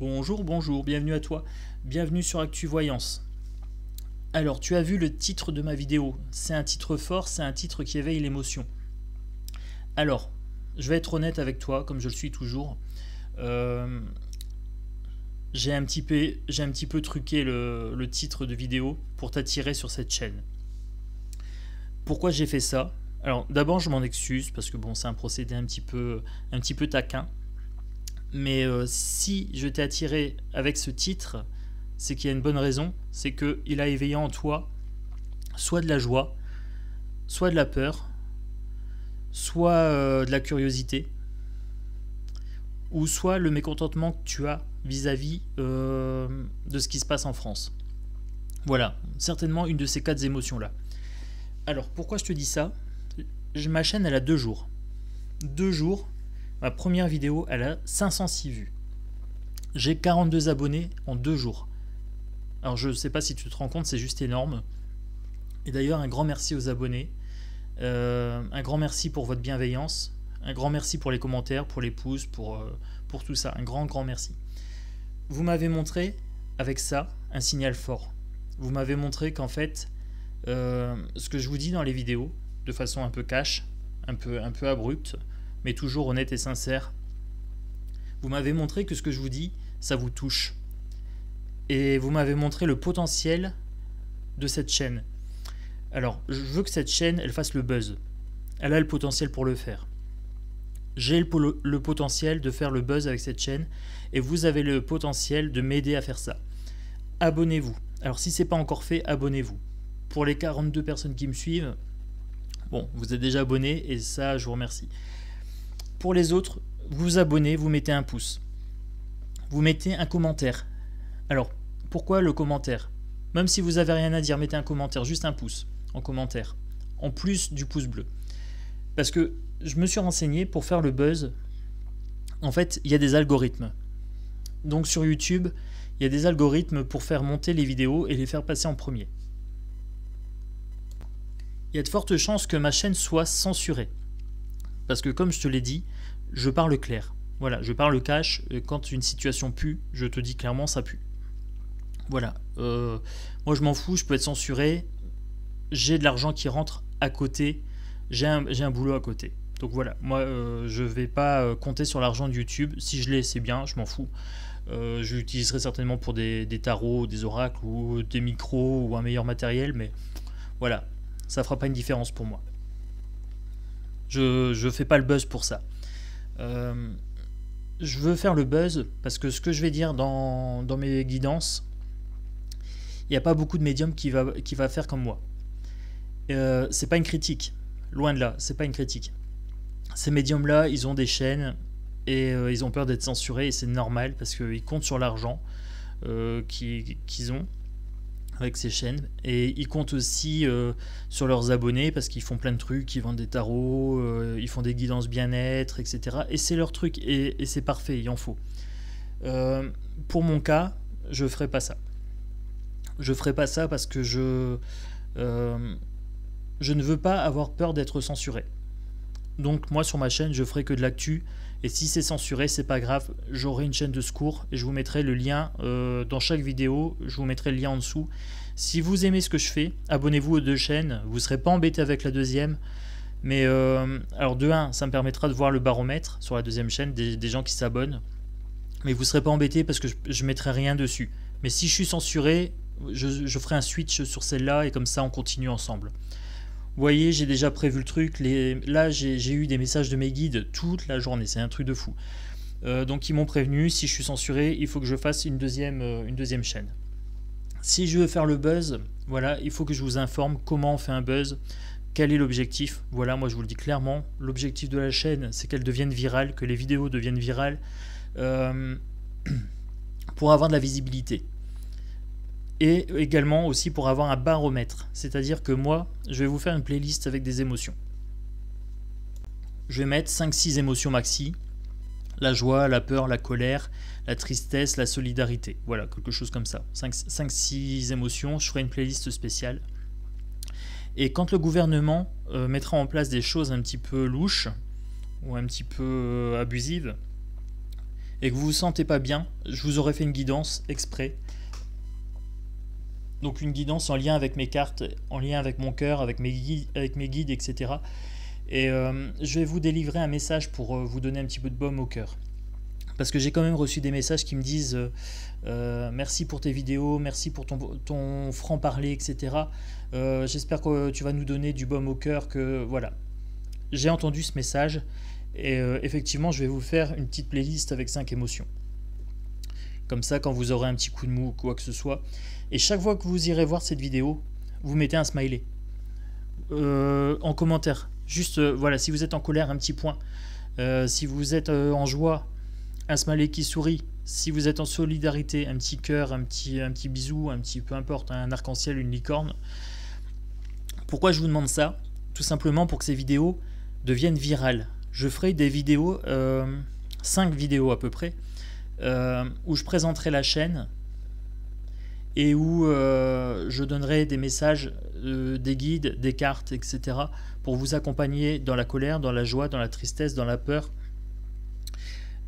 Bonjour, bonjour, bienvenue à toi, bienvenue sur Actu Voyance. Alors, tu as vu le titre de ma vidéo, c'est un titre fort, c'est un titre qui éveille l'émotion. Alors, je vais être honnête avec toi, comme je le suis toujours. J'ai un petit peu truqué le titre de vidéo pour t'attirer sur cette chaîne. Pourquoi j'ai fait ça? Alors, d'abord, je m'en excuse, parce que bon, c'est un procédé un petit peu taquin. Mais si je t'ai attiré avec ce titre, c'est qu'il y a une bonne raison, c'est qu'il a éveillé en toi soit de la joie, soit de la peur, soit de la curiosité, ou soit le mécontentement que tu as vis-à-vis de ce qui se passe en France. Voilà, certainement une de ces quatre émotions-là. Alors, pourquoi je te dis ça? Ma chaîne, elle a 2 jours. 2 jours, ma première vidéo, elle a 506 vues. J'ai 42 abonnés en 2 jours. Alors je ne sais pas si tu te rends compte, c'est juste énorme. Et d'ailleurs, un grand merci aux abonnés. Un grand merci pour votre bienveillance. Un grand merci pour les commentaires, pour les pouces, pour tout ça. Un grand merci. Vous m'avez montré, avec ça, un signal fort. Vous m'avez montré qu'en fait, ce que je vous dis dans les vidéos, de façon un peu cash, un peu abrupte, mais toujours honnête et sincère, vous m'avez montré que ce que je vous dis, ça vous touche. Et vous m'avez montré le potentiel de cette chaîne. Alors, je veux que cette chaîne, elle fasse le buzz. Elle a le potentiel pour le faire. J'ai le potentiel de faire le buzz avec cette chaîne, et vous avez le potentiel de m'aider à faire ça. Abonnez-vous. Alors, si ce n'est pas encore fait, abonnez-vous. Pour les 42 personnes qui me suivent, bon, vous êtes déjà abonnés, et ça, je vous remercie. Pour les autres, vous abonnez, vous mettez un pouce. Vous mettez un commentaire. Alors, pourquoi le commentaire? Même si vous n'avez rien à dire, mettez un commentaire, juste un pouce en commentaire, en plus du pouce bleu. Parce que je me suis renseigné pour faire le buzz. En fait, il y a des algorithmes. Donc sur YouTube, il y a des algorithmes pour faire monter les vidéos et les faire passer en premier. Il y a de fortes chances que ma chaîne soit censurée. Parce que comme je te l'ai dit, je parle clair. Voilà, je parle cash. Quand une situation pue, je te dis clairement, ça pue. Voilà. Moi, je m'en fous, je peux être censuré. J'ai de l'argent qui rentre à côté. J'ai un boulot à côté. Donc voilà, moi, je ne vais pas compter sur l'argent de YouTube. Si je l'ai, c'est bien, je m'en fous. Je l'utiliserai certainement pour des tarots, des oracles, ou des micros, ou un meilleur matériel. Mais voilà, ça ne fera pas une différence pour moi. Je ne fais pas le buzz pour ça. Je veux faire le buzz parce que ce que je vais dire dans mes guidances, il n'y a pas beaucoup de médiums qui va faire comme moi. C'est pas une critique, loin de là, c'est pas une critique. Ces médiums-là, ils ont des chaînes et ils ont peur d'être censurés, et c'est normal parce qu'ils comptent sur l'argent qu'ils ont avec ces chaînes, et ils comptent aussi sur leurs abonnés parce qu'ils font plein de trucs, ils vendent des tarots, ils font des guidances bien-être, etc. Et c'est leur truc, et c'est parfait, il en faut. Pour mon cas, je ferai pas ça. Je ferai pas ça parce que je ne veux pas avoir peur d'être censuré. Donc moi sur ma chaîne, je ferai que de l'actu, et si c'est censuré, c'est pas grave, j'aurai une chaîne de secours et je vous mettrai le lien dans chaque vidéo, je vous mettrai le lien en dessous. Si vous aimez ce que je fais, abonnez-vous aux 2 chaînes, vous ne serez pas embêté avec la deuxième. Mais alors de 1, ça me permettra de voir le baromètre sur la deuxième chaîne des gens qui s'abonnent. Mais vous ne serez pas embêté parce que je ne mettrai rien dessus. Mais si je suis censuré, je ferai un switch sur celle-là, et comme ça on continue ensemble. Vous voyez, j'ai déjà prévu le truc. Là, j'ai eu des messages de mes guides toute la journée. C'est un truc de fou. Donc, ils m'ont prévenu, si je suis censuré, il faut que je fasse une deuxième chaîne. Si je veux faire le buzz, voilà, il faut que je vous informe comment on fait un buzz, quel est l'objectif. Voilà, moi, je vous le dis clairement. L'objectif de la chaîne, c'est qu'elle devienne virale, que les vidéos deviennent virales pour avoir de la visibilité. Et également aussi pour avoir un baromètre, c'est-à-dire que moi, je vais vous faire une playlist avec des émotions. Je vais mettre 5-6 émotions maxi, la joie, la peur, la colère, la tristesse, la solidarité, voilà, quelque chose comme ça. 5-6 émotions, je ferai une playlist spéciale. Et quand le gouvernement mettra en place des choses un petit peu louches, ou un petit peu abusives, et que vous vous sentez pas bien, je vous aurais fait une guidance exprès. Donc une guidance en lien avec mes cartes, en lien avec mon cœur, avec mes guides, etc. Et je vais vous délivrer un message pour vous donner un petit peu de baume au cœur. Parce que j'ai quand même reçu des messages qui me disent merci pour tes vidéos, merci pour ton franc-parler, etc. J'espère que tu vas nous donner du baume au cœur. Que voilà. J'ai entendu ce message et effectivement, je vais vous faire une petite playlist avec 5 émotions. Comme ça, quand vous aurez un petit coup de mou ou quoi que ce soit. Et chaque fois que vous irez voir cette vidéo, vous mettez un smiley en commentaire. Juste, voilà, si vous êtes en colère, un petit point. Si vous êtes en joie, un smiley qui sourit. Si vous êtes en solidarité, un petit cœur, un petit bisou, un petit peu importe, un arc-en-ciel, une licorne. Pourquoi je vous demande ça? Tout simplement pour que ces vidéos deviennent virales. Je ferai des vidéos, 5 vidéos à peu près, où je présenterai la chaîne et où je donnerai des messages, des guides, des cartes, etc. pour vous accompagner dans la colère, dans la joie, dans la tristesse, dans la peur.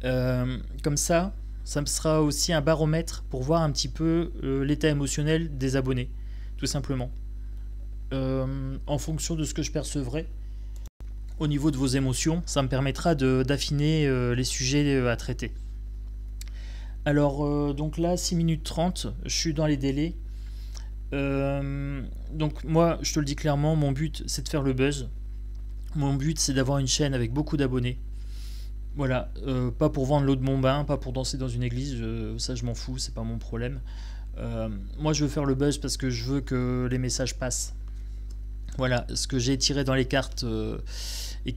Comme ça me sera aussi un baromètre pour voir un petit peu l'état émotionnel des abonnés, tout simplement. En fonction de ce que je percevrai au niveau de vos émotions, ça me permettra d'affiner les sujets à traiter. Alors, donc là, 6 minutes 30, je suis dans les délais. Donc moi, je te le dis clairement, mon but, c'est de faire le buzz. Mon but, c'est d'avoir une chaîne avec beaucoup d'abonnés. Voilà, pas pour vendre l'eau de mon bain, pas pour danser dans une église, ça je m'en fous, c'est pas mon problème. Moi, je veux faire le buzz parce que je veux que les messages passent. Voilà, ce que j'ai tiré dans les cartes et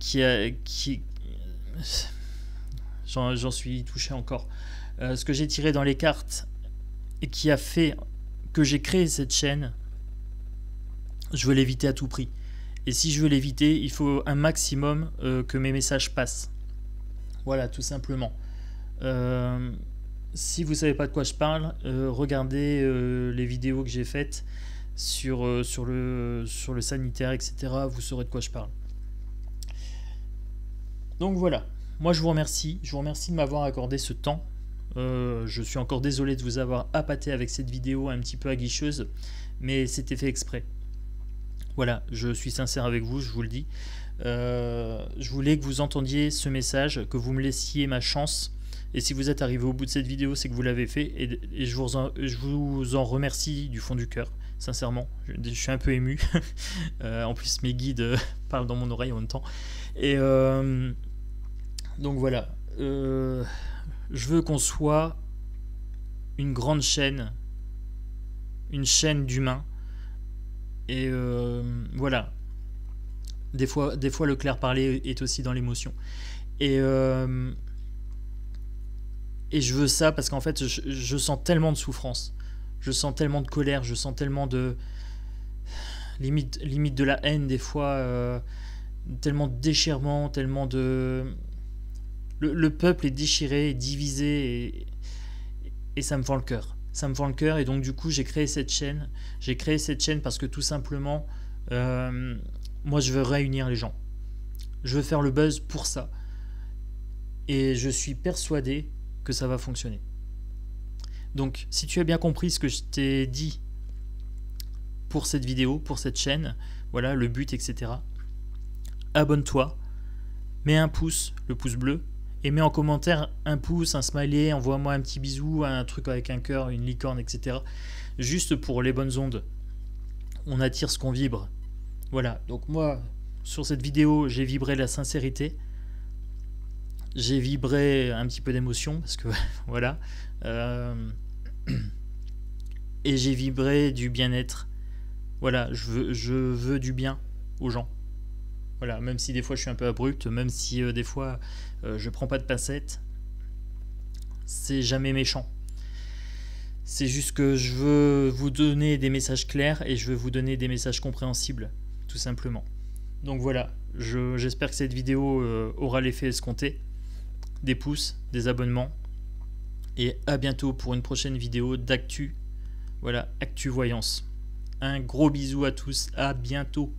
j'en suis touché encore. Ce que j'ai tiré dans les cartes et qui a fait que j'ai créé cette chaîne, je veux l'éviter à tout prix. Et si je veux l'éviter, il faut un maximum que mes messages passent. Voilà, tout simplement. Si vous ne savez pas de quoi je parle, regardez les vidéos que j'ai faites sur le sanitaire, etc. Vous saurez de quoi je parle. Donc voilà, moi je vous remercie. Je vous remercie de m'avoir accordé ce temps. Je suis encore désolé de vous avoir appâté avec cette vidéo un petit peu aguicheuse, mais c'était fait exprès. Voilà, je suis sincère avec vous, je vous le dis. Je voulais que vous entendiez ce message, que vous me laissiez ma chance. Et si vous êtes arrivé au bout de cette vidéo, c'est que vous l'avez fait. Et je vous en remercie du fond du cœur, sincèrement. Je suis un peu ému. En plus, mes guides parlent dans mon oreille en même temps. Et donc voilà. Je veux qu'on soit une grande chaîne. Une chaîne d'humains. Et voilà. Des fois, le clair parler est aussi dans l'émotion. Et je veux ça parce qu'en fait, je sens tellement de souffrance. Je sens tellement de colère. Je sens tellement de... Limite de la haine, des fois. Tellement de déchirement, tellement de... Le peuple est déchiré, divisé. Et ça me fend le cœur. Ça me fend le cœur. Et donc, du coup, j'ai créé cette chaîne. J'ai créé cette chaîne parce que tout simplement... moi, je veux réunir les gens. Je veux faire le buzz pour ça. Et je suis persuadé que ça va fonctionner. Donc, si tu as bien compris ce que je t'ai dit pour cette vidéo, pour cette chaîne, voilà, le but, etc. Abonne-toi, mets un pouce, le pouce bleu, et mets en commentaire un pouce, un smiley, envoie-moi un petit bisou, un truc avec un cœur, une licorne, etc. Juste pour les bonnes ondes. On attire ce qu'on vibre. Voilà, donc moi, sur cette vidéo, j'ai vibré la sincérité. J'ai vibré un petit peu d'émotion, parce que, voilà. Et j'ai vibré du bien-être. Voilà, je veux du bien aux gens. Voilà, même si des fois je suis un peu abrupt, même si des fois je prends pas de pincettes, c'est jamais méchant. C'est juste que je veux vous donner des messages clairs et je veux vous donner des messages compréhensibles, tout simplement. Donc voilà, j'espère que cette vidéo aura l'effet escompté. Des pouces, des abonnements. Et à bientôt pour une prochaine vidéo d'actu. Voilà, Actu Voyance. Un gros bisou à tous, à bientôt.